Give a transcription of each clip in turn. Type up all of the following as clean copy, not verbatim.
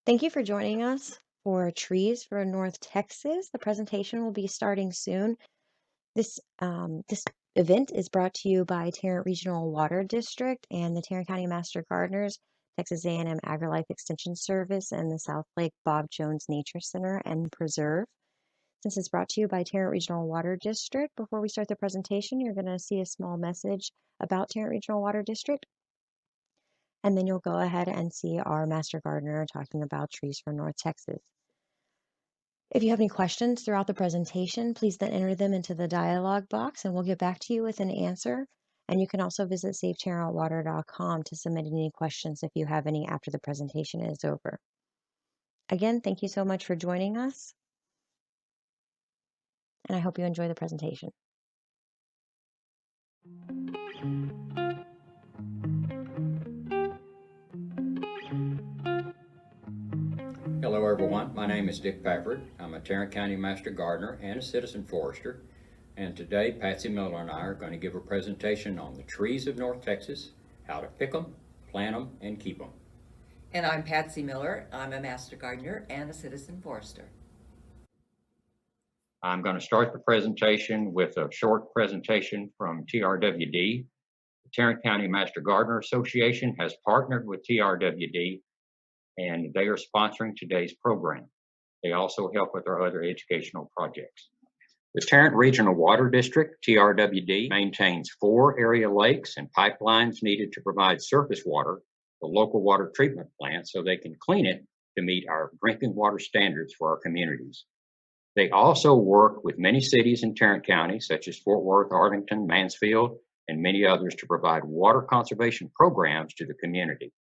Thank you for joining us for Trees for North Texas. The presentation will be starting soon. This event is brought to you by Tarrant Regional Water District and the Tarrant County Master Gardeners, Texas A&M AgriLife Extension Service, and the Southlake Bob Jones Nature Center and Preserve. Since it's brought to you by Tarrant Regional Water District, before we start the presentation, you're going to see a small message about Tarrant Regional Water District. And then you'll go ahead and see our Master Gardener talking about Trees for North Texas. If you have any questions throughout the presentation, please then enter them into the dialog box and we'll get back to you with an answer. And you can also visit savetarrantwater.com to submit any questions if you have any after the presentation is over. Again, thank you so much for joining us, and I hope you enjoy the presentation. Hello everyone, my name is Dick Pafford. I'm a Tarrant County Master Gardener and a citizen forester. And today Patsy Miller and I are going to give a presentation on the trees of North Texas, how to pick them, plant them, and keep them. And I'm Patsy Miller. I'm a Master Gardener and a citizen forester. I'm going to start the presentation with a short presentation from TRWD. The Tarrant County Master Gardener Association has partnered with TRWD and they are sponsoring today's program. They also help with our other educational projects. The Tarrant Regional Water District, TRWD, maintains 4 area lakes and pipelines needed to provide surface water to local water treatment plants so they can clean it to meet our drinking water standards for our communities. They also work with many cities in Tarrant County, such as Fort Worth, Arlington, Mansfield, and many others to provide water conservation programs to the community.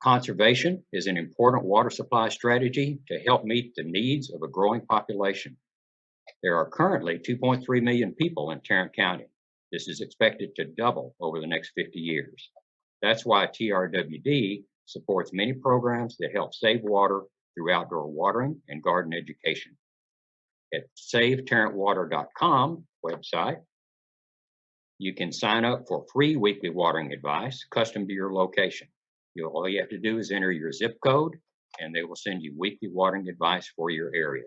Conservation is an important water supply strategy to help meet the needs of a growing population. There are currently 2.3 million people in Tarrant County. This is expected to double over the next 50 years. That's why TRWD supports many programs that help save water through outdoor watering and garden education. At savetarrantwater.com website, you can sign up for free weekly watering advice custom to your location. All you have to do is enter your zip code and they will send you weekly watering advice for your area.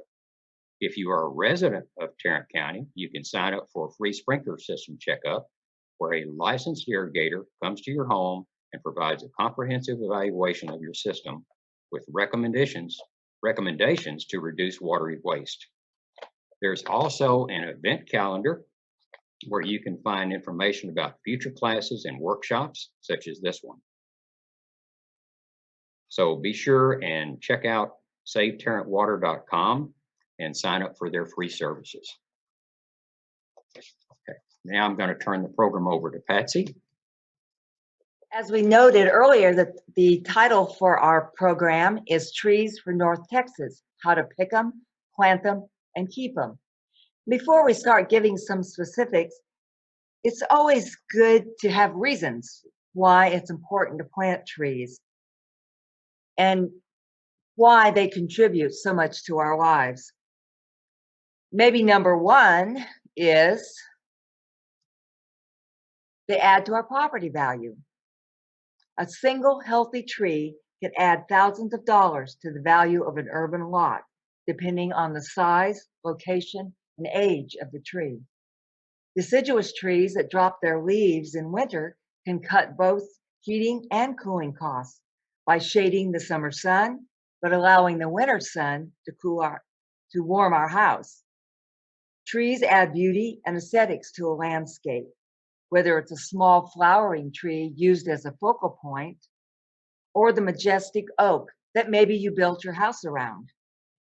If you are a resident of Tarrant County, you can sign up for a free sprinkler system checkup where a licensed irrigator comes to your home and provides a comprehensive evaluation of your system with recommendations to reduce watery waste. There's also an event calendar where you can find information about future classes and workshops such as this one. So be sure and check out savetarrantwater.com and sign up for their free services. Okay, now I'm going to turn the program over to Patsy. As we noted earlier, that the title for our program is Trees for North Texas, how to pick them, plant them, and keep them. Before we start giving some specifics, it's always good to have reasons why it's important to plant trees and why they contribute so much to our lives. Maybe number one is they add to our property value. A single healthy tree can add thousands of dollars to the value of an urban lot, depending on the size, location, and age of the tree. Deciduous trees that drop their leaves in winter can cut both heating and cooling costs by shading the summer sun, but allowing the winter sun to warm our house. Trees add beauty and aesthetics to a landscape, whether it's a small flowering tree used as a focal point, or the majestic oak that maybe you built your house around.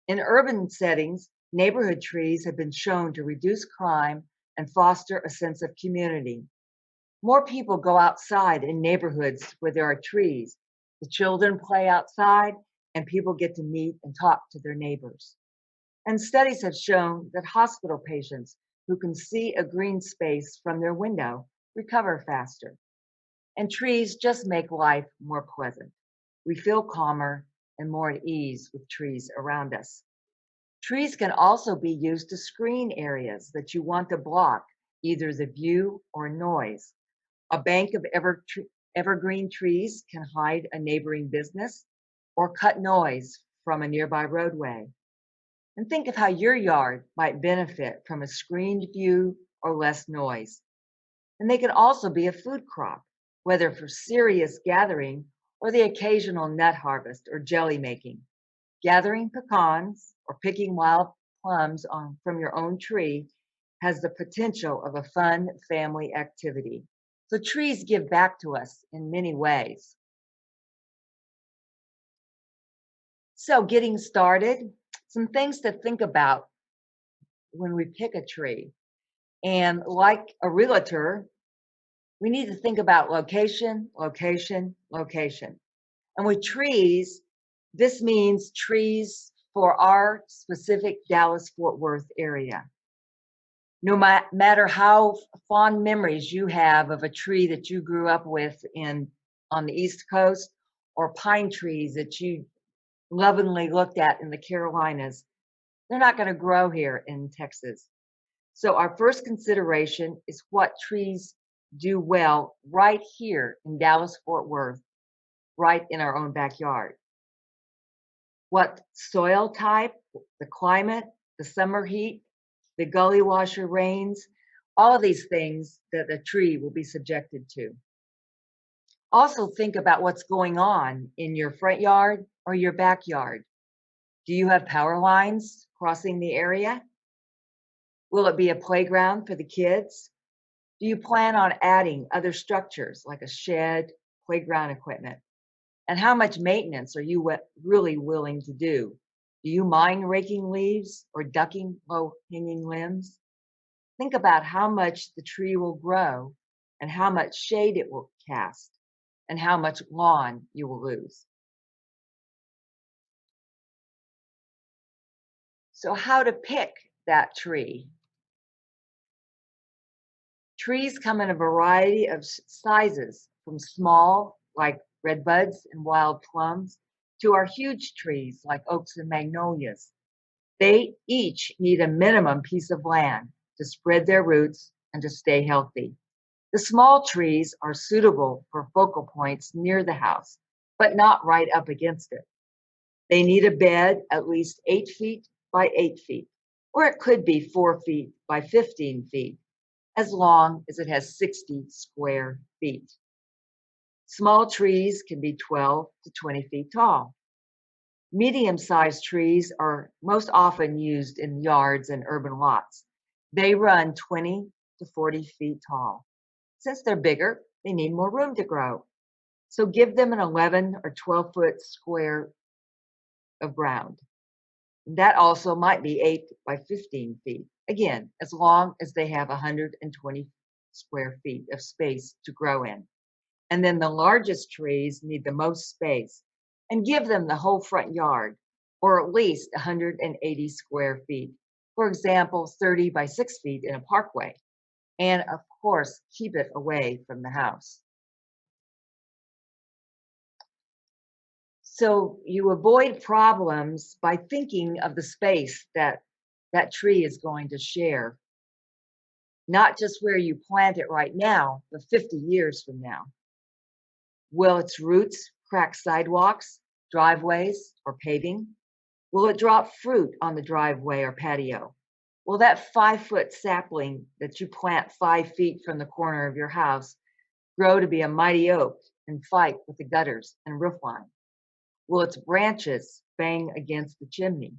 In urban settings, neighborhood trees have been shown to reduce crime and foster a sense of community. More people go outside in neighborhoods where there are trees. The children play outside and people get to meet and talk to their neighbors. And studies have shown that hospital patients who can see a green space from their window recover faster. And trees just make life more pleasant. We feel calmer and more at ease with trees around us. Trees can also be used to screen areas that you want to block either the view or noise. A bank of Evergreen trees can hide a neighboring business or cut noise from a nearby roadway. And think of how your yard might benefit from a screened view or less noise. And they can also be a food crop, whether for serious gathering or the occasional nut harvest or jelly making. Gathering pecans or picking wild plums from your own tree has the potential of a fun family activity. So trees give back to us in many ways. So getting started, some things to think about when we pick a tree. And like a realtor, we need to think about location, location, location. And with trees, this means trees for our specific Dallas-Fort Worth area. No matter how fond memories you have of a tree that you grew up with on the East Coast, or pine trees that you lovingly looked at in the Carolinas, they're not going to grow here in Texas. So our first consideration is what trees do well right here in Dallas-Fort Worth, right in our own backyard. What soil type, the climate, the summer heat, the gully washer rains, all of these things that a tree will be subjected to. Also think about what's going on in your front yard or your backyard. Do you have power lines crossing the area? Will it be a playground for the kids? Do you plan on adding other structures like a shed, playground equipment? And how much maintenance are you really willing to do? Do you mind raking leaves or ducking low-hanging limbs? Think about how much the tree will grow and how much shade it will cast and how much lawn you will lose. So how to pick that tree? Trees come in a variety of sizes, from small, like redbuds and wild plums, to our huge trees, like oaks and magnolias. They each need a minimum piece of land to spread their roots and to stay healthy. The small trees are suitable for focal points near the house, but not right up against it. They need a bed at least 8 feet by 8 feet, or it could be 4 feet by 15 feet, as long as it has 60 square feet. Small trees can be 12 to 20 feet tall. Medium-sized trees are most often used in yards and urban lots. They run 20 to 40 feet tall. Since they're bigger, they need more room to grow. So give them an 11 or 12-foot square of ground. That also might be 8 by 15 feet. Again, as long as they have 120 square feet of space to grow in. And then the largest trees need the most space, and give them the whole front yard, or at least 180 square feet. For example, 30 by 6 feet in a parkway. And of course, keep it away from the house. So you avoid problems by thinking of the space that that tree is going to share. Not just where you plant it right now, but 50 years from now. Will its roots crack sidewalks, driveways, or paving? Will it drop fruit on the driveway or patio? Will that 5-foot sapling that you plant 5 feet from the corner of your house grow to be a mighty oak and fight with the gutters and roof line? Will its branches bang against the chimney?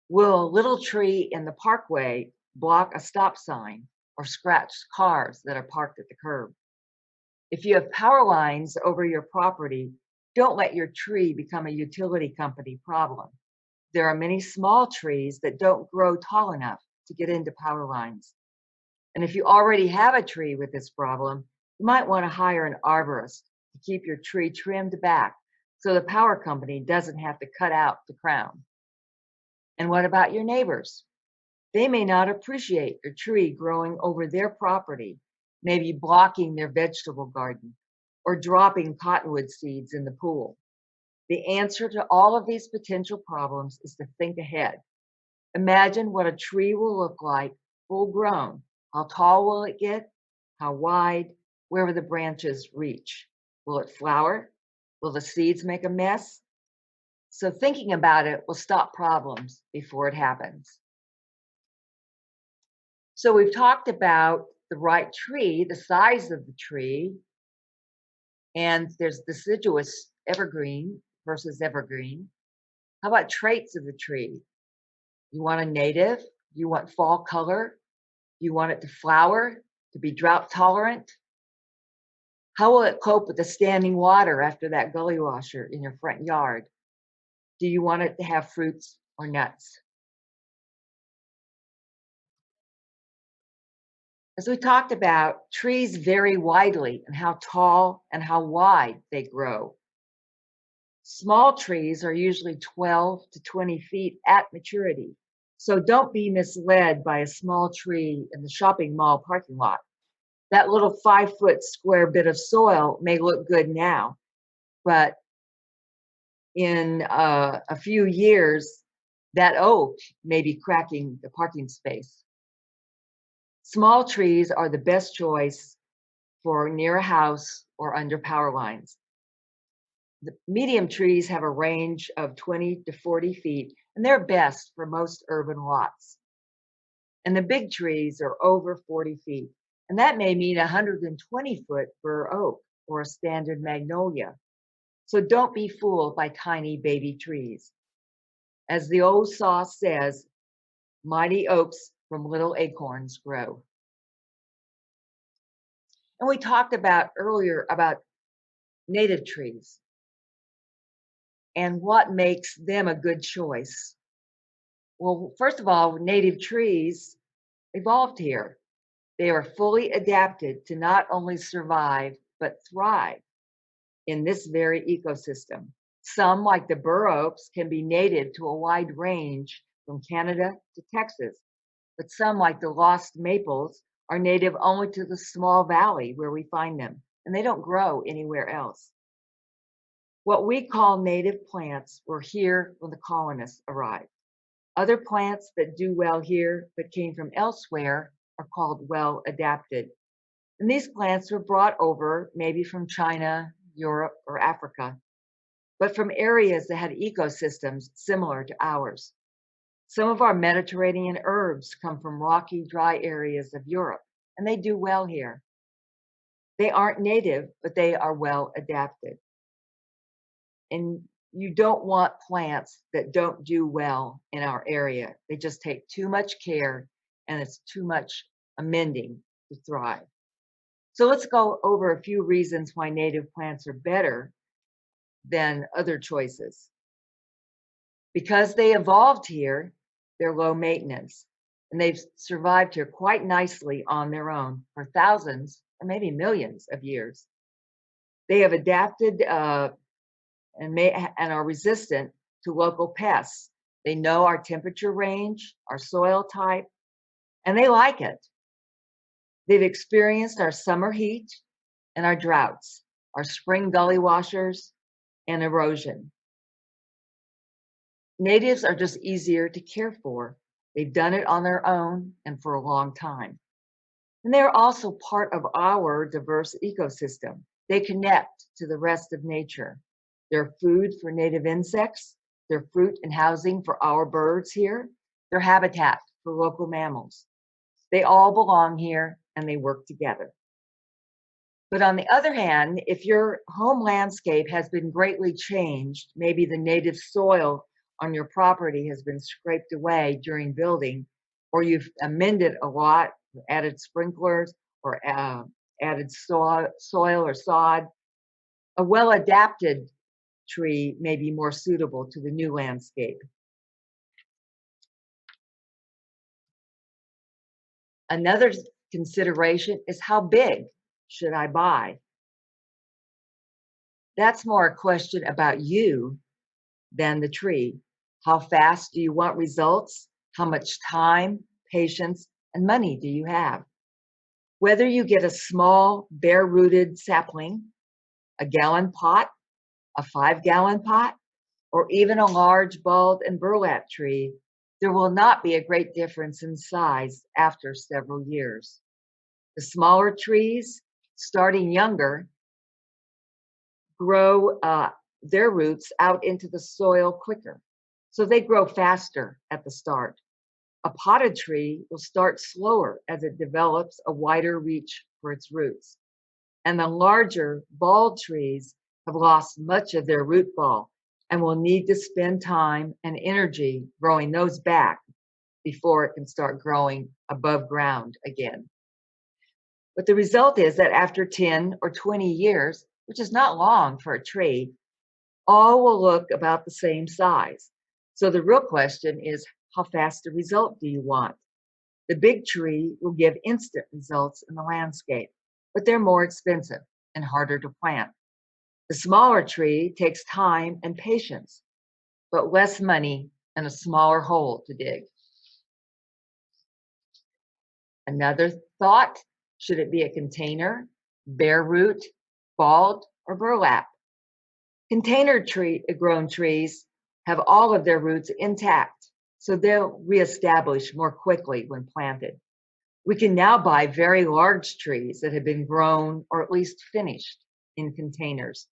Will a little tree in the parkway block a stop sign or scratch cars that are parked at the curb? If you have power lines over your property, don't let your tree become a utility company problem. There are many small trees that don't grow tall enough to get into power lines. And if you already have a tree with this problem, you might want to hire an arborist to keep your tree trimmed back so the power company doesn't have to cut out the crown. And what about your neighbors? They may not appreciate your tree growing over their property, maybe blocking their vegetable garden or dropping cottonwood seeds in the pool. The answer to all of these potential problems is to think ahead. Imagine what a tree will look like full grown. How tall will it get? How wide? Where will the branches reach? Will it flower? Will the seeds make a mess? So thinking about it will stop problems before it happens. So we've talked about the right tree, the size of the tree, and there's deciduous evergreen versus evergreen. How about traits of the tree? You want a native? You want fall color? You want it to flower, to be drought tolerant? How will it cope with the standing water after that gully washer in your front yard? Do you want it to have fruits or nuts? As we talked about, trees vary widely in how tall and how wide they grow. Small trees are usually 12 to 20 feet at maturity. So don't be misled by a small tree in the shopping mall parking lot. That little 5-foot square bit of soil may look good now, but in a few years, that oak may be cracking the parking space. Small trees are the best choice for near a house or under power lines. The medium trees have a range of 20 to 40 feet, and they're best for most urban lots. And the big trees are over 40 feet, and that may mean 120-foot bur oak or a standard magnolia. So don't be fooled by tiny baby trees. As the old saw says, mighty oaks from little acorns grow. And we talked about earlier about native trees and what makes them a good choice. Well, first of all, native trees evolved here. They are fully adapted to not only survive, but thrive in this very ecosystem. Some, like the bur oaks, can be native to a wide range from Canada to Texas, but some, like the lost maples, are native only to the small valley where we find them, and they don't grow anywhere else. What we call native plants were here when the colonists arrived. Other plants that do well here but came from elsewhere are called well adapted. And these plants were brought over maybe from China, Europe, or Africa, but from areas that had ecosystems similar to ours. Some of our Mediterranean herbs come from rocky, dry areas of Europe, and they do well here. They aren't native, but they are well adapted. And you don't want plants that don't do well in our area. They just take too much care, and it's too much amending to thrive. So let's go over a few reasons why native plants are better than other choices. Because they evolved here, they're low maintenance, and they've survived here quite nicely on their own for thousands or maybe millions of years. They have adapted and are resistant to local pests. They know our temperature range, our soil type, and they like it. They've experienced our summer heat and our droughts, our spring gully washers, and erosion. Natives are just easier to care for. They've done it on their own and for a long time. And they're also part of our diverse ecosystem. They connect to the rest of nature. They're food for native insects. They're fruit and housing for our birds here. They're habitat for local mammals. They all belong here and they work together. But on the other hand, if your home landscape has been greatly changed, maybe the native soil on your property has been scraped away during building, or you've amended a lot, added sprinklers, or added soil or sod, a well-adapted tree may be more suitable to the new landscape. Another consideration is how big should I buy? That's more a question about you than the tree. How fast do you want results? How much time, patience, and money do you have? Whether you get a small, bare-rooted sapling, a gallon pot, a 5-gallon pot, or even a large bald and burlap tree, there will not be a great difference in size after several years. The smaller trees starting younger, grow their roots out into the soil quicker. So they grow faster at the start. A potted tree will start slower as it develops a wider reach for its roots. And the larger balled trees have lost much of their root ball and will need to spend time and energy growing those back before it can start growing above ground again. But the result is that after 10 or 20 years, which is not long for a tree, all will look about the same size. So the real question is, how fast a result do you want? The big tree will give instant results in the landscape, but they're more expensive and harder to plant. The smaller tree takes time and patience, but less money and a smaller hole to dig. Another thought, should it be a container, bare root, balled, or burlap? Container grown trees have all of their roots intact, so they'll reestablish more quickly when planted. We can now buy very large trees that have been grown or at least finished in containers,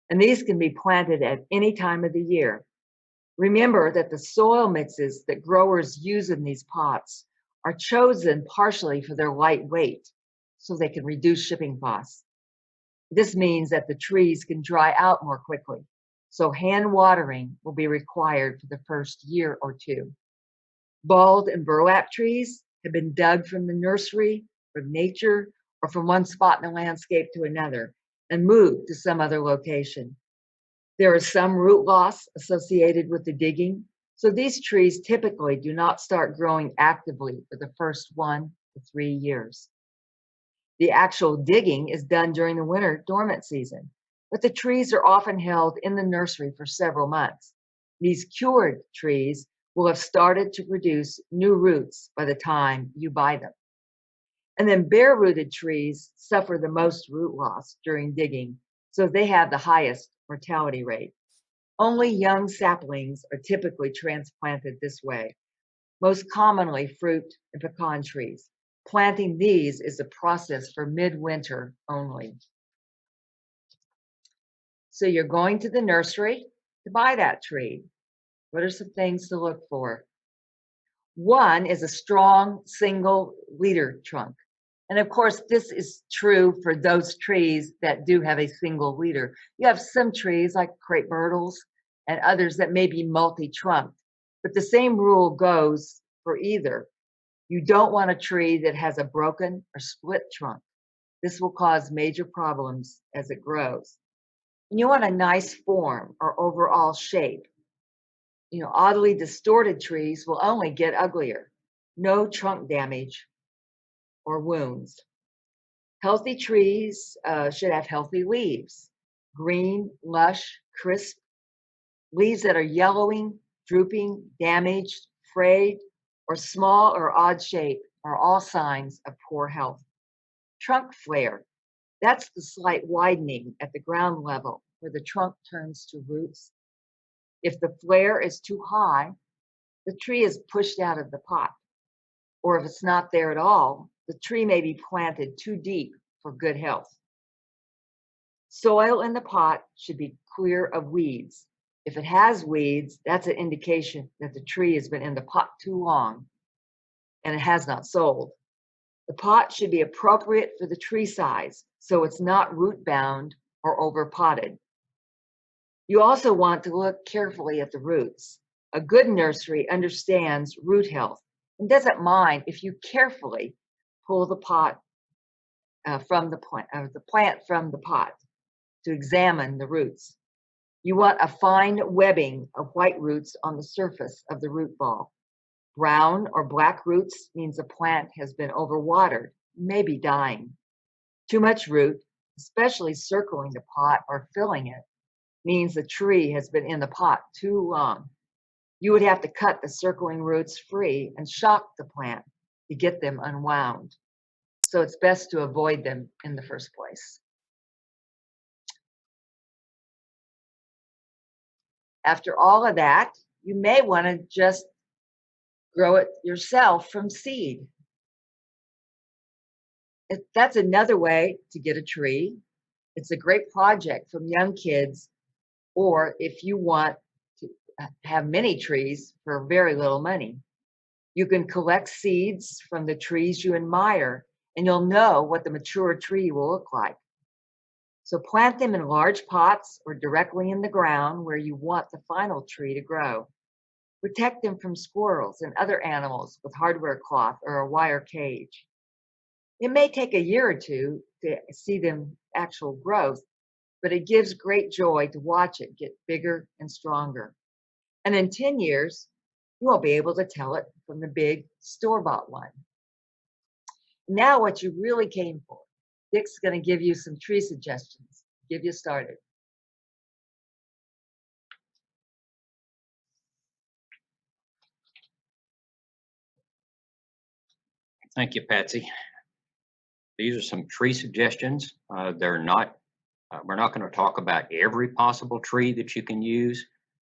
and these can be planted at any time of the year. Remember that the soil mixes that growers use in these pots are chosen partially for their light weight, so they can reduce shipping costs. This means that the trees can dry out more quickly, so hand watering will be required for the first year or two. Balled and burlap trees have been dug from the nursery, from nature, or from one spot in the landscape to another and moved to some other location. There is some root loss associated with the digging, so these trees typically do not start growing actively for the first 1 to 3 years. The actual digging is done during the winter dormant season, but the trees are often held in the nursery for several months. These cured trees will have started to produce new roots by the time you buy them. And then bare-rooted trees suffer the most root loss during digging, so they have the highest mortality rate. Only young saplings are typically transplanted this way, most commonly fruit and pecan trees. Planting these is a process for midwinter only. So you're going to the nursery to buy that tree. What are some things to look for? One is a strong single leader trunk. And of course, this is true for those trees that do have a single leader. You have some trees like crepe myrtles and others that may be multi-trunked, but the same rule goes for either. You don't want a tree that has a broken or split trunk. This will cause major problems as it grows. And you want a nice form or overall shape. Oddly distorted trees will only get uglier. No trunk damage or wounds. Healthy trees should have healthy leaves. Green, lush, crisp. Leaves that are yellowing, drooping, damaged, frayed, or small or odd shape are all signs of poor health. Trunk flare, that's the slight widening at the ground level where the trunk turns to roots. If the flare is too high, the tree is pushed out of the pot. Or if it's not there at all, the tree may be planted too deep for good health. Soil in the pot should be clear of weeds. If it has weeds, that's an indication that the tree has been in the pot too long and it has not sold. The pot should be appropriate for the tree size, so it's not root bound or over potted. You also want to look carefully at the roots. A good nursery understands root health and doesn't mind if you carefully pull the pot from the plant from the pot to examine the roots. You want a fine webbing of white roots on the surface of the root ball. Brown or black roots means a plant has been overwatered, maybe dying. Too much root, especially circling the pot or filling it, means the tree has been in the pot too long. You would have to cut the circling roots free and shock the plant to get them unwound. So it's best to avoid them in the first place. After all of that, you may want to just grow it yourself from seed. That's another way to get a tree. It's a great project from young kids, or if you want to have many trees for very little money. You can collect seeds from the trees you admire, and you'll know what the mature tree will look like. So plant them in large pots or directly in the ground where you want the final tree to grow. Protect them from squirrels and other animals with hardware cloth or a wire cage. It may take a year or two to see them actual growth, but it gives great joy to watch it get bigger and stronger. And in 10 years, you won't be able to tell it from the big store-bought one. Now what you really came for. Dick's going to give you some tree suggestions, get you started. Thank you, Patsy. These are some tree suggestions. They're not, we're not going to talk about every possible tree that you can use.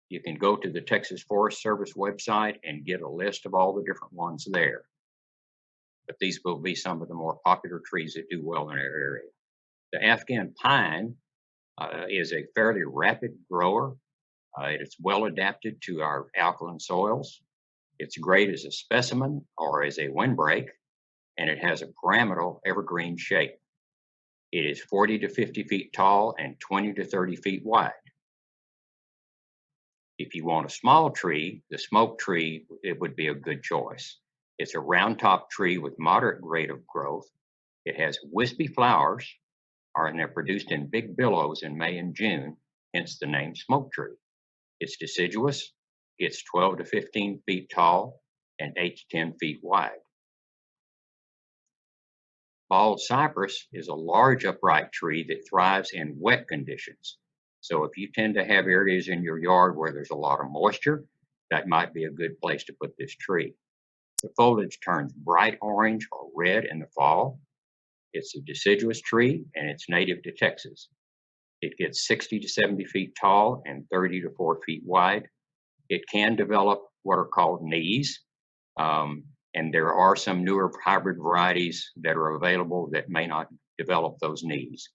You can go to the Texas Forest Service website and get a list of all the different ones there. But these will be some of the more popular trees that do well in our area. The Afghan pine is a fairly rapid grower. It's well adapted to our alkaline soils. It's great as a specimen or as a windbreak, and it has a pyramidal evergreen shape. It is 40 to 50 feet tall and 20 to 30 feet wide. If you want a small tree, the smoke tree, it would be a good choice. It's a round top tree with moderate rate of growth. It has wispy flowers, and they're produced in big billows in May and June, hence the name smoke tree. It's deciduous, it's 12 to 15 feet tall and 8 to 10 feet wide. Bald cypress is a large upright tree that thrives in wet conditions. So if you tend to have areas in your yard where there's a lot of moisture, that might be a good place to put this tree. The foliage turns bright orange or red in the fall. It's a deciduous tree and it's native to Texas. It gets 60 to 70 feet tall and 30 to 4 feet wide. It can develop what are called knees. And there are some newer hybrid varieties that are available that may not develop those knees.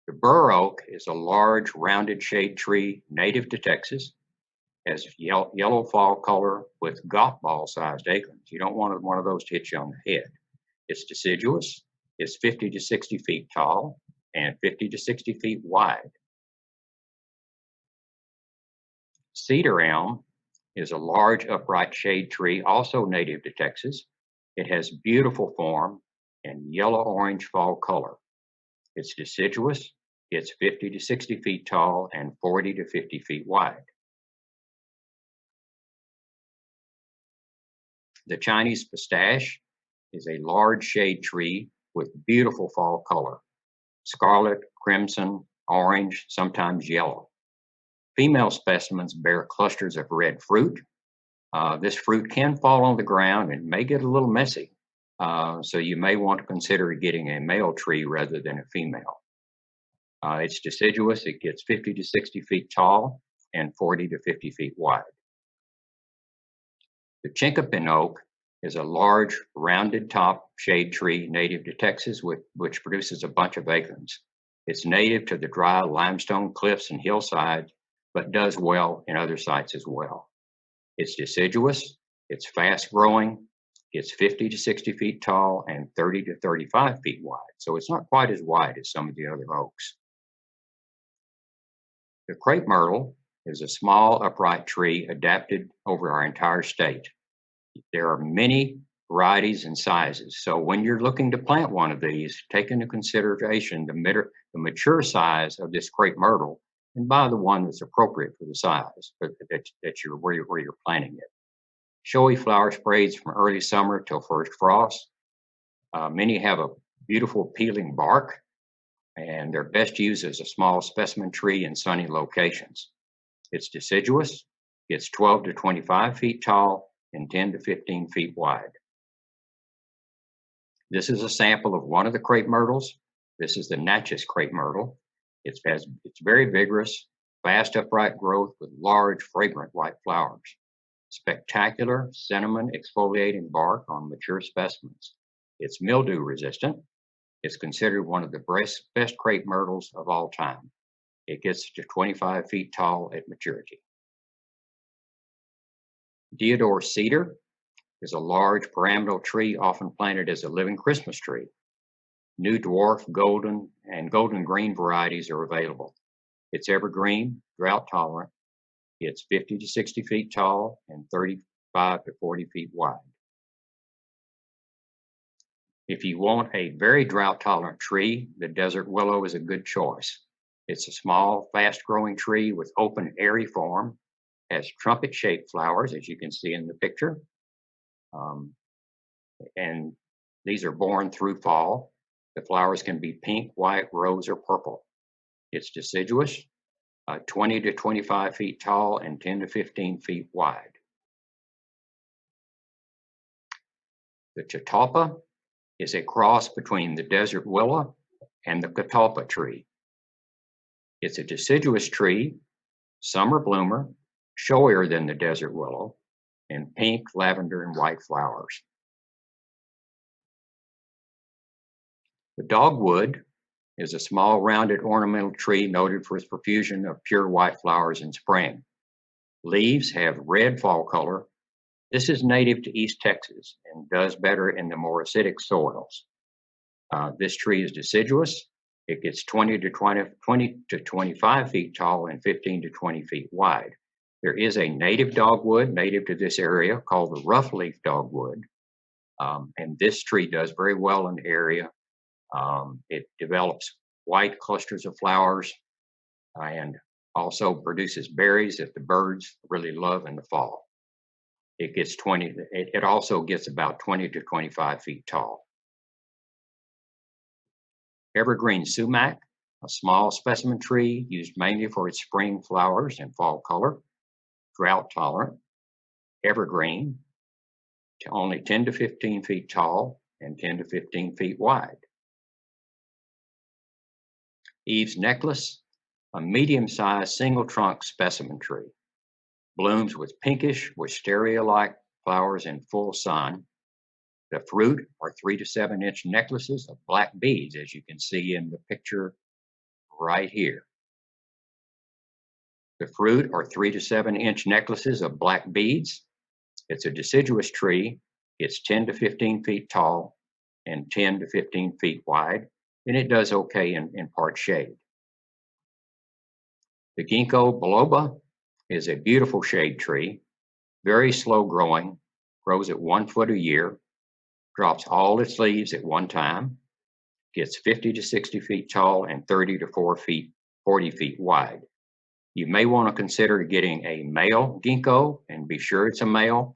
The bur oak is a large rounded shade tree native to Texas, has yellow fall color with golf ball sized acorns. You don't want one of those to hit you on the head. It's deciduous, it's 50 to 60 feet tall and 50 to 60 feet wide. Cedar elm is a large upright shade tree, also native to Texas. It has beautiful form and yellow-orange fall color. It's deciduous, it's 50 to 60 feet tall and 40 to 50 feet wide. The Chinese pistache is a large shade tree with beautiful fall color, scarlet, crimson, orange, sometimes yellow. Female specimens bear clusters of red fruit. This fruit can fall on the ground and may get a little messy. So you may want to consider getting a male tree rather than a female. It's deciduous. It gets 50 to 60 feet tall and 40 to 50 feet wide. The chinkapin oak is a large rounded top shade tree native to Texas which produces a bunch of acorns. It's native to the dry limestone cliffs and hillsides, but does well in other sites as well. It's deciduous, it's fast growing, it's 50 to 60 feet tall and 30 to 35 feet wide. So it's not quite as wide as some of the other oaks. The crepe myrtle is a small upright tree adapted over our entire state. There are many varieties and sizes. So when you're looking to plant one of these, take into consideration the mature size of this crepe myrtle and buy the one that's appropriate for the size where you're planting it. Showy flower sprays from early summer till first frost. Many have a beautiful peeling bark, and they're best used as a small specimen tree in sunny locations. It's deciduous, it's 12 to 25 feet tall and 10 to 15 feet wide. This is a sample of one of the crepe myrtles. This is the Natchez crepe myrtle. It's very vigorous, fast upright growth with large, fragrant white flowers. spectacular cinnamon exfoliating bark on mature specimens. It's mildew resistant. It's considered one of the best crepe myrtles of all time. It gets to 25 feet tall at maturity. Deodar cedar is a large pyramidal tree often planted as a living Christmas tree. New dwarf, golden, and golden green varieties are available. It's evergreen, drought tolerant. It's 50 to 60 feet tall and 35 to 40 feet wide. If you want a very drought tolerant tree, the desert willow is a good choice. It's a small, fast growing tree with open, airy form, has trumpet shaped flowers, as you can see in the picture. And these are born through fall. The flowers can be pink, white, rose, or purple. It's deciduous, 20 to 25 feet tall and 10 to 15 feet wide. The catalpa is a cross between the desert willow and the catalpa tree. It's a deciduous tree, summer bloomer, showier than the desert willow, and pink, lavender, and white flowers. The dogwood is a small, rounded ornamental tree noted for its profusion of pure white flowers in spring. Leaves have red fall color. This is native to East Texas and does better in the more acidic soils. This tree is deciduous. It gets 20 to 25 feet tall and 15 to 20 feet wide. There is a native dogwood native to this area called the roughleaf dogwood. And this tree does very well in the area. It develops white clusters of flowers and also produces berries that the birds really love in the fall. It also gets about 20 to 25 feet tall. Evergreen sumac, a small specimen tree used mainly for its spring flowers and fall color, drought tolerant, evergreen, to only 10 to 15 feet tall and 10 to 15 feet wide. Eve's necklace, a medium-sized single trunk specimen tree, blooms with pinkish wisteria-like flowers in full sun. The fruit are 3 to 7 inch necklaces of black beads, as you can see in the picture right here. The fruit are 3 to 7 inch necklaces of black beads. It's a deciduous tree. It's 10 to 15 feet tall and 10 to 15 feet wide, and it does okay in part shade. The ginkgo biloba is a beautiful shade tree, very slow growing, grows at 1 foot a year, drops all its leaves at one time, gets 50 to 60 feet tall and 30 to 40 feet wide. You may want to consider getting a male ginkgo and be sure it's a male,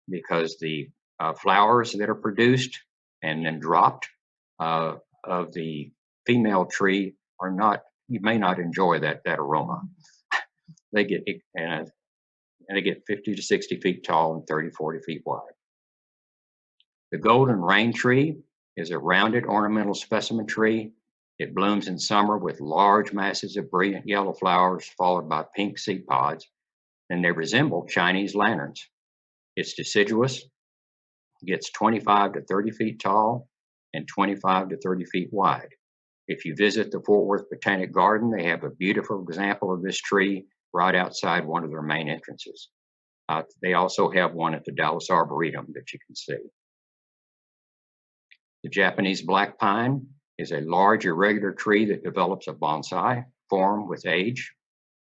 because the flowers that are produced and then dropped of the female tree are not, you may not enjoy that aroma. They get 50 to 60 feet tall and 30, 40 feet wide. The golden rain tree is a rounded ornamental specimen tree. It blooms in summer with large masses of brilliant yellow flowers followed by pink seed pods, and they resemble Chinese lanterns. It's deciduous, gets 25 to 30 feet tall and 25 to 30 feet wide. If you visit the Fort Worth Botanic Garden, they have a beautiful example of this tree right outside one of their main entrances. They also have one at the Dallas Arboretum that you can see. The Japanese black pine is a large irregular tree that develops a bonsai form with age,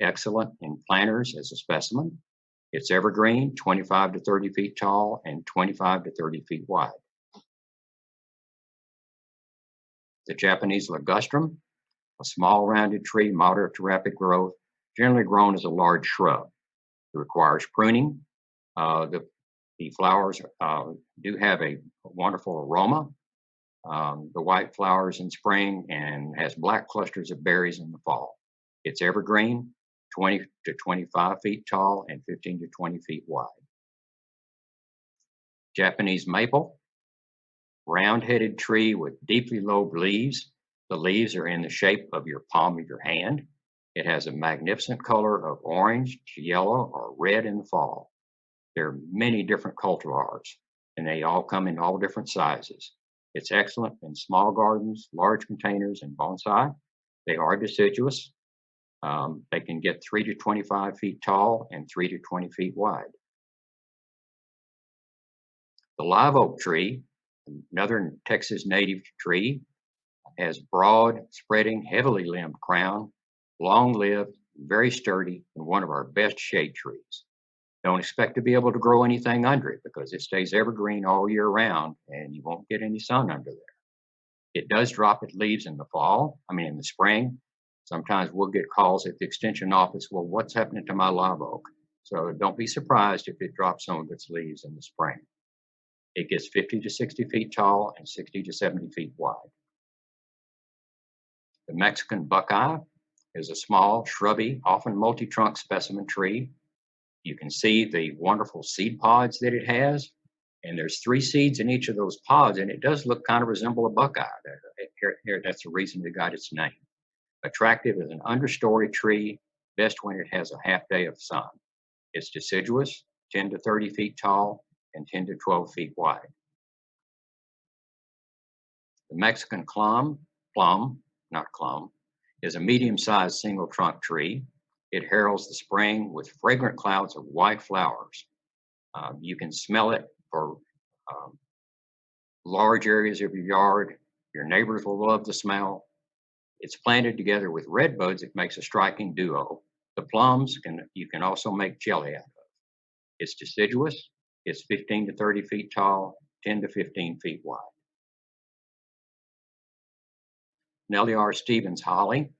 excellent in planters as a specimen. It's evergreen, 25 to 30 feet tall and 25 to 30 feet wide. The Japanese ligustrum, a small rounded tree, moderate to rapid growth, generally grown as a large shrub. It requires pruning. The flowers do have a wonderful aroma. The white flowers in spring and has black clusters of berries in the fall. It's evergreen, 20 to 25 feet tall and 15 to 20 feet wide. Japanese maple, round-headed tree with deeply lobed leaves. The leaves are in the shape of your palm of your hand. It has a magnificent color of orange to yellow or red in the fall. There are many different cultivars, and they all come in all different sizes. It's excellent in small gardens, large containers, and bonsai. They are deciduous. They can get 3 to 25 feet tall and 3 to 20 feet wide. The live oak tree, another Texas native tree, has broad, spreading, heavily limbed crown, long-lived, very sturdy, and one of our best shade trees. Don't expect to be able to grow anything under it because it stays evergreen all year round and you won't get any sun under there. It does drop its leaves in the spring. Sometimes we'll get calls at the extension office, well, what's happening to my live oak? So don't be surprised if it drops some of its leaves in the spring. It gets 50 to 60 feet tall and 60 to 70 feet wide. The Mexican buckeye is a small, shrubby, often multi-trunk specimen tree. You can see the wonderful seed pods that it has, and there's 3 seeds in each of those pods, and it does look kind of resemble a buckeye. That's the reason it got its name. Attractive as an understory tree, best when it has a half day of sun. It's deciduous, 10 to 30 feet tall, and 10 to 12 feet wide. The Mexican plum, is a medium-sized single trunk tree. It heralds the spring with fragrant clouds of white flowers. You can smell it for large areas of your yard. Your neighbors will love the smell. It's planted together with red buds. It makes a striking duo. The plums you can also make jelly out of. It's deciduous. It's 15 to 30 feet tall, 10 to 15 feet wide. Nellie R. Stevens holly,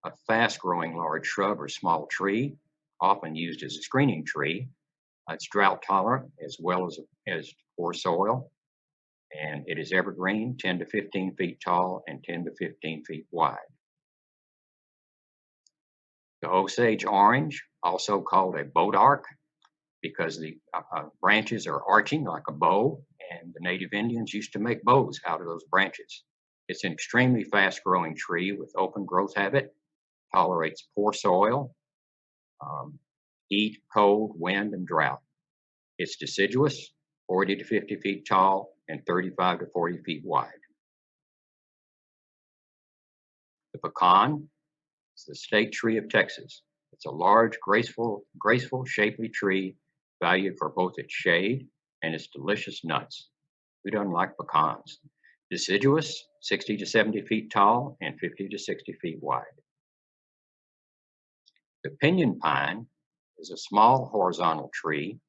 a fast-growing large shrub or small tree, often used as a screening tree. It's drought tolerant as well as poor soil, and it is evergreen, 10 to 15 feet tall and 10 to 15 feet wide. The Osage orange, also called a bodark, because the branches are arching like a bow, and the native Indians used to make bows out of those branches. It's an extremely fast-growing tree with open growth habit, tolerates poor soil, heat, cold, wind, and drought. It's deciduous, 40 to 50 feet tall, and 35 to 40 feet wide. The pecan is the state tree of Texas. It's a large, graceful, shapely tree valued for both its shade and its delicious nuts. Who doesn't like pecans? Deciduous, 60 to 70 feet tall and 50 to 60 feet wide. The pinyon pine is a small horizontal tree,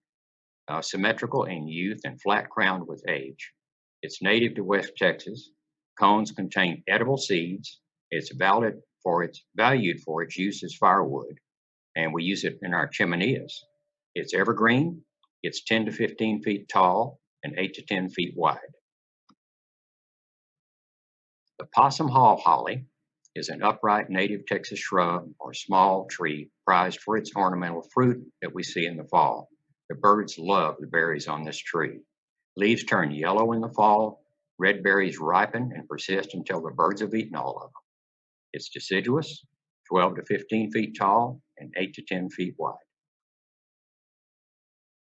symmetrical in youth and flat-crowned with age. It's native to West Texas. Cones contain edible seeds. It's valued for its use as firewood, and we use it in our chimeneas. It's evergreen. It's 10 to 15 feet tall and 8 to 10 feet wide. The possum haw holly is an upright native Texas shrub or small tree prized for its ornamental fruit that we see in the fall. The birds love the berries on this tree. Leaves turn yellow in the fall. Red berries ripen and persist until the birds have eaten all of them. It's deciduous, 12 to 15 feet tall and 8 to 10 feet wide.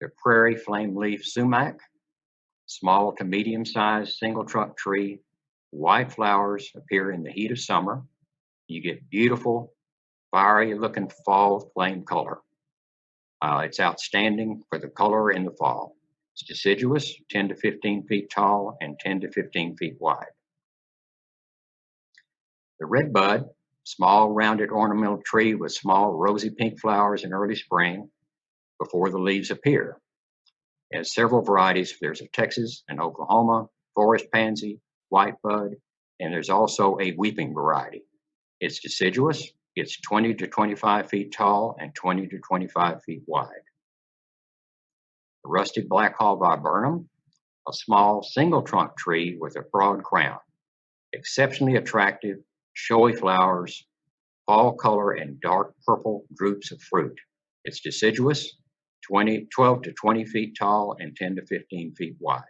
The prairie flame leaf sumac, small to medium-sized single trunk tree. White flowers appear in the heat of summer. You get beautiful, fiery-looking fall flame color. It's outstanding for the color in the fall. It's deciduous, 10 to 15 feet tall and 10 to 15 feet wide. The redbud, small rounded ornamental tree with small rosy pink flowers in early spring before the leaves appear. It has several varieties. There's a Texas and Oklahoma, forest pansy, white bud, and there's also a weeping variety. It's deciduous. It's 20 to 25 feet tall and 20 to 25 feet wide. The rusted blackhaw viburnum, a small single trunk tree with a broad crown. Exceptionally attractive, showy flowers, fall color, and dark purple drupes of fruit. It's deciduous, 12 to 20 feet tall and 10 to 15 feet wide.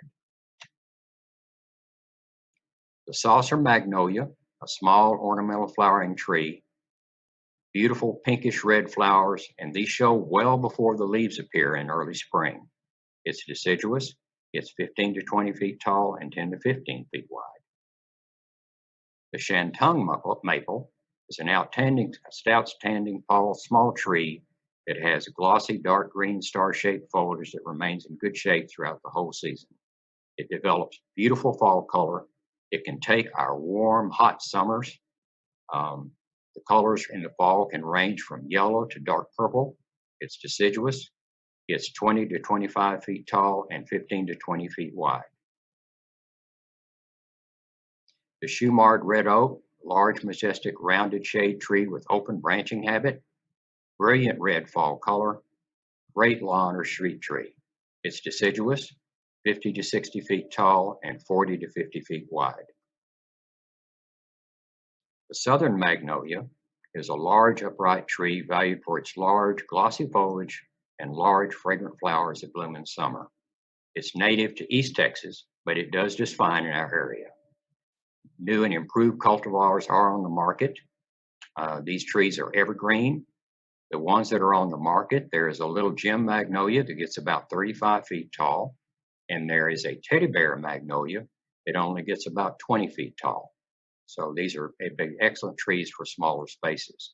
The saucer magnolia, a small ornamental flowering tree, beautiful pinkish red flowers, and these show well before the leaves appear in early spring. It's deciduous. It's 15 to 20 feet tall and 10 to 15 feet wide. The Shantung maple is an outstanding small tree that has glossy dark green star-shaped foliage that remains in good shape throughout the whole season. It develops beautiful fall color. It can take our warm, hot summers. The colors in the fall can range from yellow to dark purple. It's deciduous. It's 20 to 25 feet tall and 15 to 20 feet wide. The shoe-marred red oak, large, majestic, rounded shade tree with open branching habit, brilliant red fall color, great lawn or street tree. It's deciduous, 50 to 60 feet tall and 40 to 50 feet wide. The southern magnolia is a large upright tree valued for its large glossy foliage and large fragrant flowers that bloom in summer. It's native to East Texas, but it does just fine in our area. New and improved cultivars are on the market. These trees are evergreen. The ones that are on the market, there is a little gem magnolia that gets about 35 feet tall, and there is a teddy bear magnolia that only gets about 20 feet tall. So these are excellent trees for smaller spaces.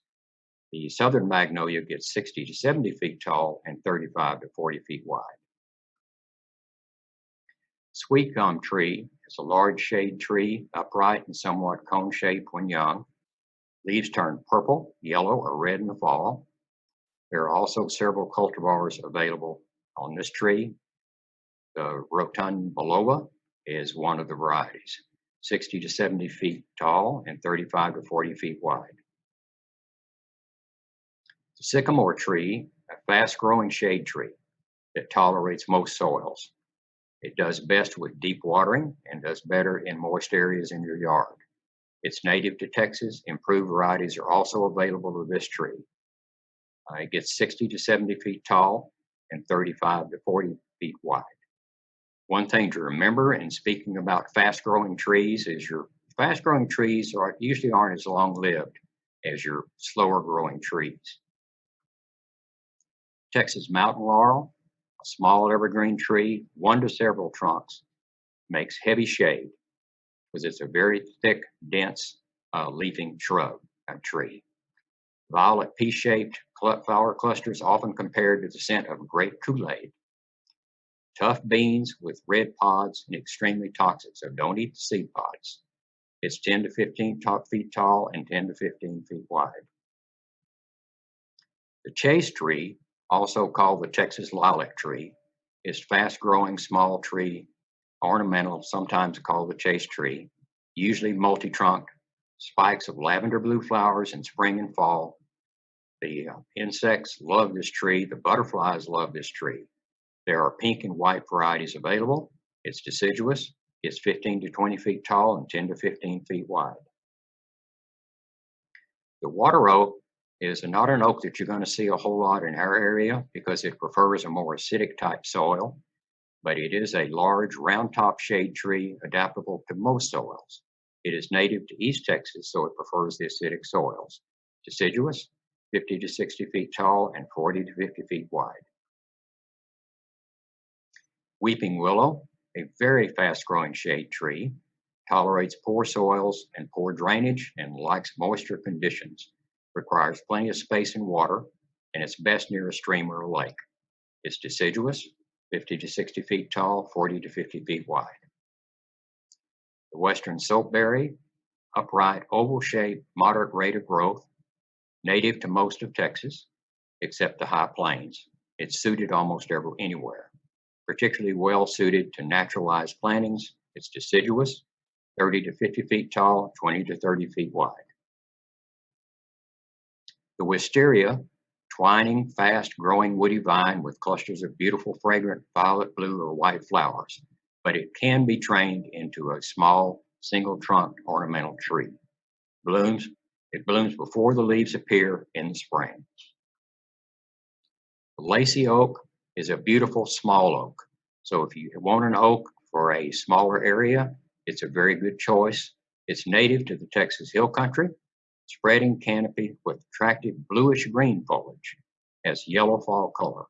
The southern magnolia gets 60 to 70 feet tall and 35 to 40 feet wide. Sweet gum tree is a large shade tree, upright and somewhat cone-shaped when young. Leaves turn purple, yellow, or red in the fall. There are also several cultivars available on this tree. The rotund biloba is one of the varieties, 60 to 70 feet tall and 35 to 40 feet wide. The sycamore tree, a fast-growing shade tree that tolerates most soils. It does best with deep watering and does better in moist areas in your yard. It's native to Texas. Improved varieties are also available to this tree. It gets 60 to 70 feet tall and 35 to 40 feet wide. One thing to remember in speaking about fast-growing trees is your fast-growing trees usually aren't as long-lived as your slower-growing trees. Texas mountain laurel, a small evergreen tree, one to several trunks, makes heavy shade because it's a very thick, dense leafing shrub, a tree. Violet pea-shaped flower clusters often compared to the scent of grape Kool-Aid. Tough beans with red pods and extremely toxic, so don't eat the seed pods. It's 10 to 15 feet tall and 10 to 15 feet wide. The chase tree, also called the Texas lilac tree, is fast-growing small tree, ornamental, sometimes called the chase tree, usually multi-trunked, spikes of lavender blue flowers in spring and fall. The insects love this tree. The butterflies love this tree. There are pink and white varieties available. It's deciduous. It's 15 to 20 feet tall and 10 to 15 feet wide. The water oak is not an oak that you're going to see a whole lot in our area because it prefers a more acidic type soil, but it is a large round top shade tree adaptable to most soils. It is native to East Texas, so it prefers the acidic soils. Deciduous, 50 to 60 feet tall and 40 to 50 feet wide. Weeping willow, a very fast-growing shade tree, tolerates poor soils and poor drainage and likes moisture conditions. Requires plenty of space and water, and it's best near a stream or a lake. It's deciduous, 50 to 60 feet tall, 40 to 50 feet wide. The western soapberry, upright, oval-shaped, moderate rate of growth, native to most of Texas, except the high plains. It's suited almost anywhere. Particularly well suited to naturalized plantings. It's deciduous, 30 to 50 feet tall, 20 to 30 feet wide. The wisteria, twining, fast-growing woody vine with clusters of beautiful, fragrant violet, blue, or white flowers, but it can be trained into a small, single-trunked ornamental tree. It blooms before the leaves appear in the spring. The lacy oak is a beautiful small oak. So if you want an oak for a smaller area, it's a very good choice. It's native to the Texas Hill Country, spreading canopy with attractive bluish green foliage, has yellow fall color.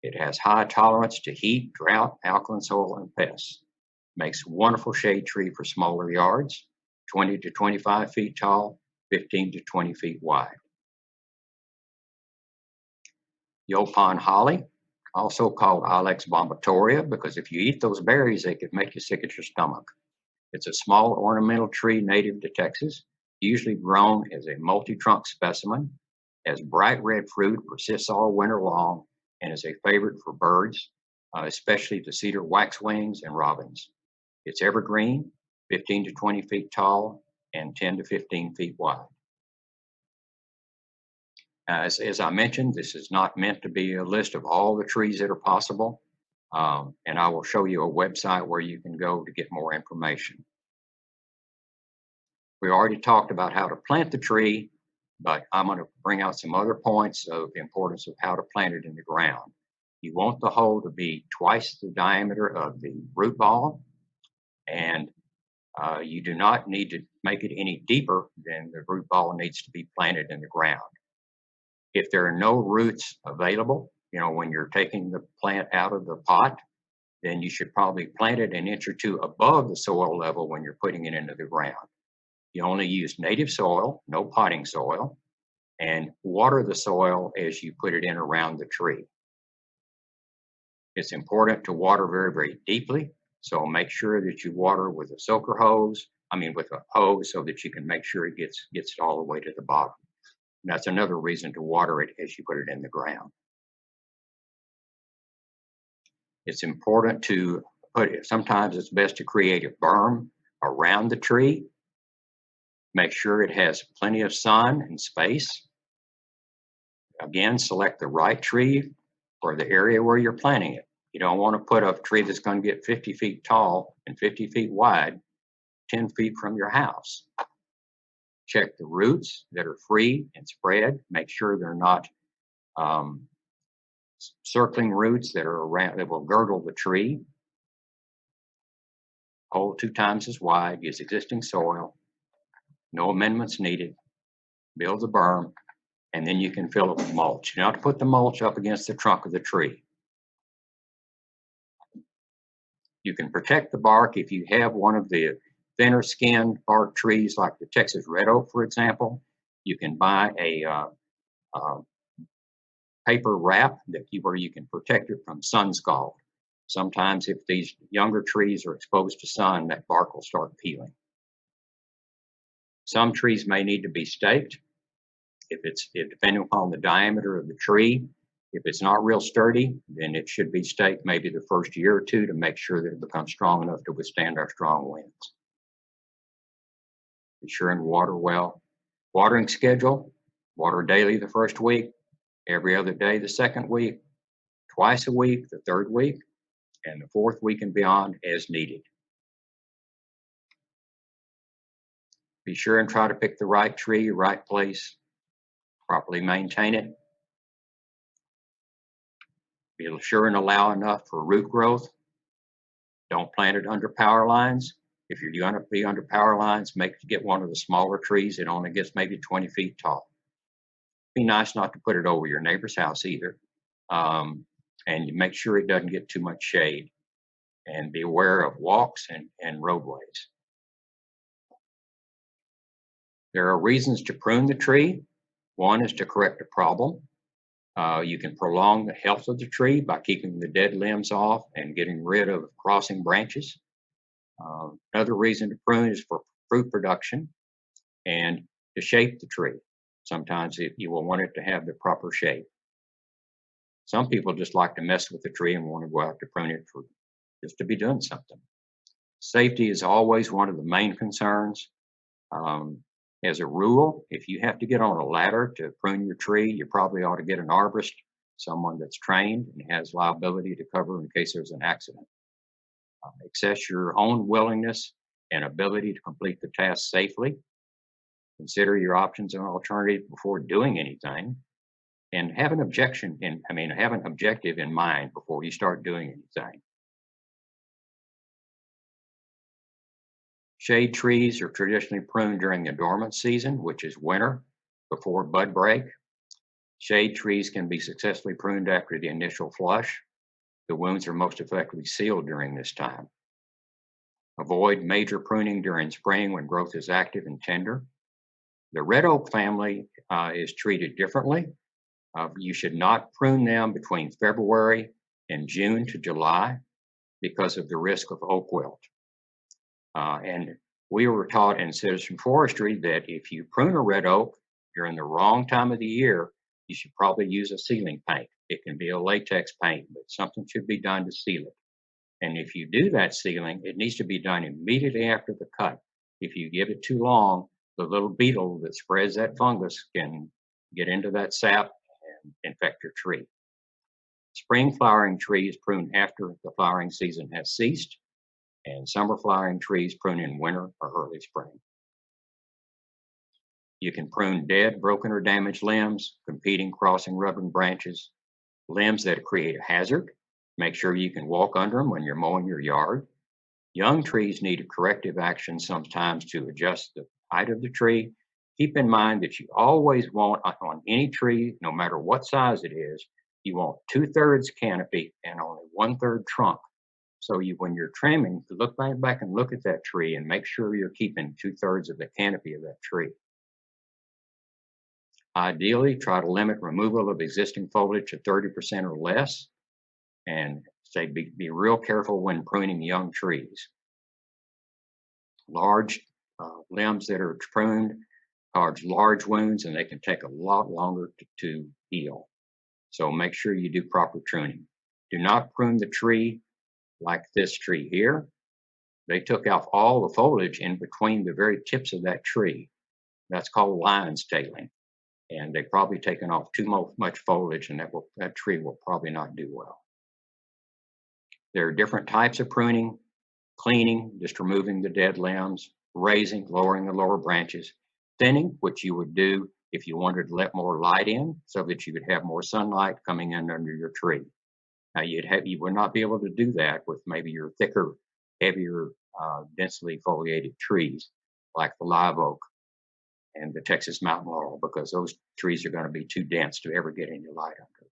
It has high tolerance to heat, drought, alkaline soil, and pests. Makes a wonderful shade tree for smaller yards, 20 to 25 feet tall, 15 to 20 feet wide. Yopon holly, also called Ilex bombatoria, because if you eat those berries, they could make you sick at your stomach. It's a small ornamental tree native to Texas, usually grown as a multi-trunk specimen, has bright red fruit, persists all winter long, and is a favorite for birds, especially the cedar waxwings and robins. It's evergreen, 15 to 20 feet tall, and 10 to 15 feet wide. As I mentioned, this is not meant to be a list of all the trees that are possible, and I will show you a website where you can go to get more information. We already talked about how to plant the tree, but I'm going to bring out some other points of the importance of how to plant it in the ground. You want the hole to be twice the diameter of the root ball, and you do not need to make it any deeper than the root ball needs to be planted in the ground. If there are no roots available, when you're taking the plant out of the pot, then you should probably plant it an inch or two above the soil level when you're putting it into the ground. You only use native soil, no potting soil, and water the soil as you put it in around the tree. It's important to water very, very deeply, so make sure that you water with a soaker hose, with a hose, so that you can make sure it gets all the way to the bottom. And that's another reason to water it as you put it in the ground. It's important to sometimes it's best to create a berm around the tree. Make sure it has plenty of sun and space. Again, select the right tree for the area where you're planting it. You don't want to put a tree that's going to get 50 feet tall and 50 feet wide, 10 feet from your house. Check the roots that are free and spread. Make sure they're not circling roots that are around that will girdle the tree. Hole 2 times as wide, use existing soil. No amendments needed. Build the berm, and then you can fill it with mulch. You don't have to put the mulch up against the trunk of the tree. You can protect the bark if you have one of the thinner skinned bark trees like the Texas red oak, for example. You can buy a paper wrap where you can protect it from sun scald. Sometimes if these younger trees are exposed to sun, that bark will start peeling. Some trees may need to be staked. Depending upon the diameter of the tree, if it's not real sturdy, then it should be staked maybe the first year or two to make sure that it becomes strong enough to withstand our strong winds. Be sure and water well. Watering schedule, water daily the first week, every other day the second week, twice a week the third week, and the fourth week and beyond as needed. Be sure and try to pick the right tree, right place, properly maintain it. Be sure and allow enough for root growth. Don't plant it under power lines. If you're going to be under power lines, get one of the smaller trees. It only gets maybe 20 feet tall. Be nice not to put it over your neighbor's house either. And you make sure it doesn't get too much shade. And be aware of walks and roadways. There are reasons to prune the tree. One is to correct a problem. You can prolong the health of the tree by keeping the dead limbs off and getting rid of crossing branches. Another reason to prune is for fruit production and to shape the tree. Sometimes you will want it to have the proper shape. Some people just like to mess with the tree and want to go out to prune it just to be doing something. Safety is always one of the main concerns. As a rule, if you have to get on a ladder to prune your tree, you probably ought to get an arborist, someone that's trained and has liability to cover in case there's an accident. Assess your own willingness and ability to complete the task safely. Consider your options and alternatives before doing anything, and have an objective in mind before you start doing anything. Shade trees are traditionally pruned during the dormant season, which is winter, before bud break. Shade trees can be successfully pruned after the initial flush. The wounds are most effectively sealed during this time. Avoid major pruning during spring when growth is active and tender. The red oak family is treated differently. You should not prune them between February and June to July because of the risk of oak wilt. And we were taught in citizen forestry that if you prune a red oak during the wrong time of the year, you should probably use a sealing paint. It can be a latex paint, but something should be done to seal it. And if you do that sealing, it needs to be done immediately after the cut. If you give it too long, the little beetle that spreads that fungus can get into that sap and infect your tree. Spring flowering trees prune after the flowering season has ceased, and summer flowering trees prune in winter or early spring. You can prune dead, broken, or damaged limbs, competing, crossing, rubbing branches, limbs that create a hazard. Make sure you can walk under them when you're mowing your yard. Young trees need a corrective action sometimes to adjust the height of the tree. Keep in mind that you always want on any tree, no matter what size it is, you want 2/3 canopy and only 1/3 trunk. So when you're trimming, look back and look at that tree and make sure you're keeping 2/3 of the canopy of that tree. Ideally, try to limit removal of existing foliage to 30% or less, and be real careful when pruning young trees. Large limbs that are pruned cause large wounds, and they can take a lot longer to heal. So make sure you do proper pruning. Do not prune the tree like this tree here. They took off all the foliage in between the very tips of that tree. That's called lion's tailing. And they've probably taken off too much foliage, and that tree will probably not do well. There are different types of pruning: cleaning, just removing the dead limbs; raising, lowering the lower branches; thinning, which you would do if you wanted to let more light in so that you could have more sunlight coming in under your tree. Now you would not be able to do that with maybe your thicker, heavier, densely foliated trees like the live oak and the Texas mountain laurel, because those trees are going to be too dense to ever get any light under.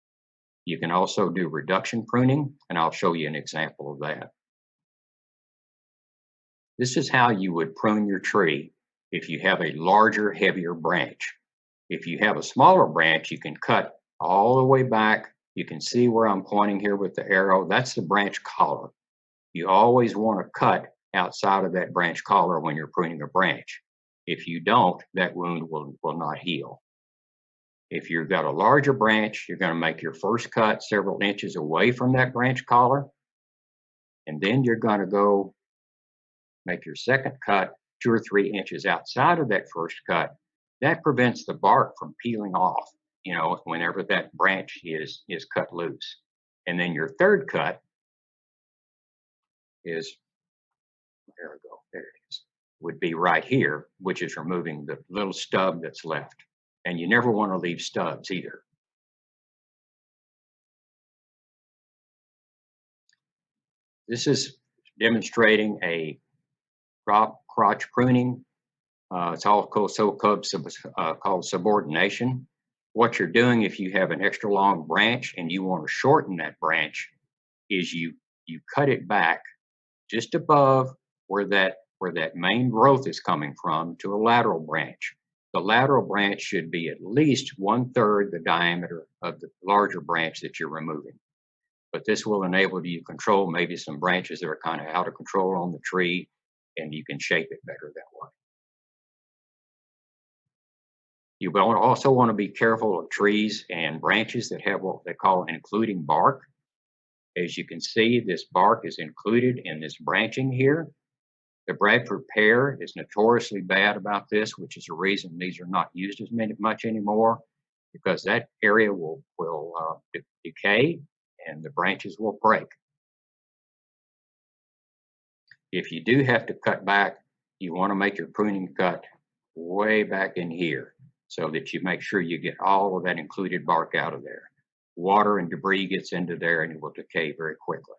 You can also do reduction pruning, and I'll show you an example of that. This is how you would prune your tree if you have a larger, heavier branch. If you have a smaller branch, you can cut all the way back. You can see where I'm pointing here with the arrow. That's the branch collar. You always want to cut outside of that branch collar when you're pruning a branch. If you don't, that wound will not heal. If you've got a larger branch, you're going to make your first cut several inches away from that branch collar, and then you're going to go make your second cut 2 or 3 inches outside of that first cut. That prevents the bark from peeling off, whenever that branch is cut loose. And then your third cut is, there it is, would be right here, which is removing the little stub that's left. And you never want to leave stubs either. This is demonstrating a crotch pruning. It's also called subordination. What you're doing if you have an extra long branch and you want to shorten that branch is you cut it back just above where that main growth is coming from to a lateral branch. The lateral branch should be at least 1/3 the diameter of the larger branch that you're removing. But this will enable you to control maybe some branches that are kind of out of control on the tree, and you can shape it better that way. You will also want to be careful of trees and branches that have what they call including bark. As you can see, this bark is included in this branching here. The Bradford pear is notoriously bad about this, which is the reason these are not used as much anymore, because that area will decay and the branches will break. If you do have to cut back, you want to make your pruning cut way back in here so that you make sure you get all of that included bark out of there. Water and debris gets into there and it will decay very quickly.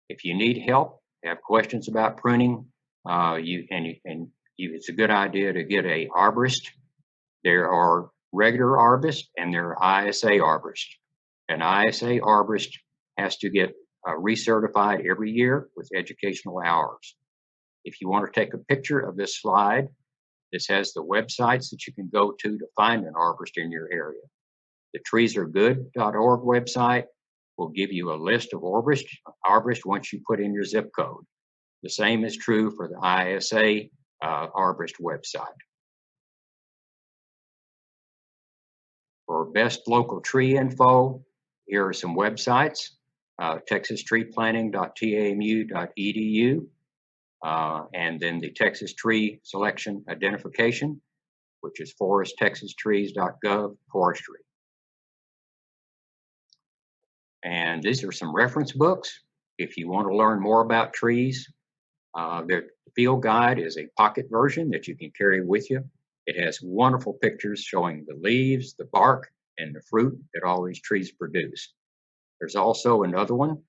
If you need help, have questions about pruning, it's a good idea to get an arborist There are regular arborists and there are ISA arborists. An ISA arborist has to get recertified every year with educational hours. If you want to take a picture of this slide, this has the websites that you can go to find an arborist in your area. The treesaregood.org website will give you a list of arborists once you put in your zip code. The same is true for the ISA arborist website. For best local tree info, here are some websites: texastreeplanting.tamu.edu, and then the Texas Tree Selection Identification, which is foresttexastrees.gov forestry. And these are some reference books. If you want to learn more about trees, the field guide is a pocket version that you can carry with you. It has wonderful pictures showing the leaves, the bark, and the fruit that all these trees produce. There's also another one,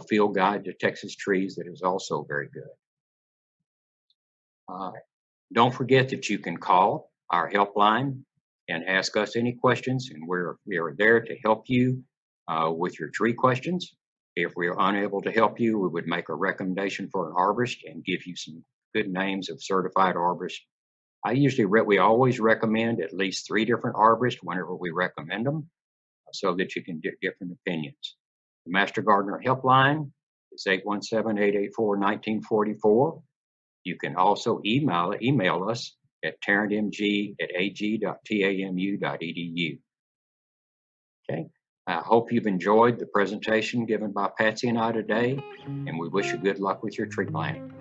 Field Guide to Texas Trees, that is also very good. Don't forget that you can call our helpline and ask us any questions, and we are there to help you with your tree questions. If we are unable to help you, we would make a recommendation for an arborist and give you some good names of certified arborists. We always recommend at least 3 different arborists whenever we recommend them, so that you can get different opinions. The Master Gardener helpline is 817-884-1944. You can also email us at tarrantmg@ag.tamu.edu. Okay. I hope you've enjoyed the presentation given by Patsy and I today, and we wish you good luck with your tree planting.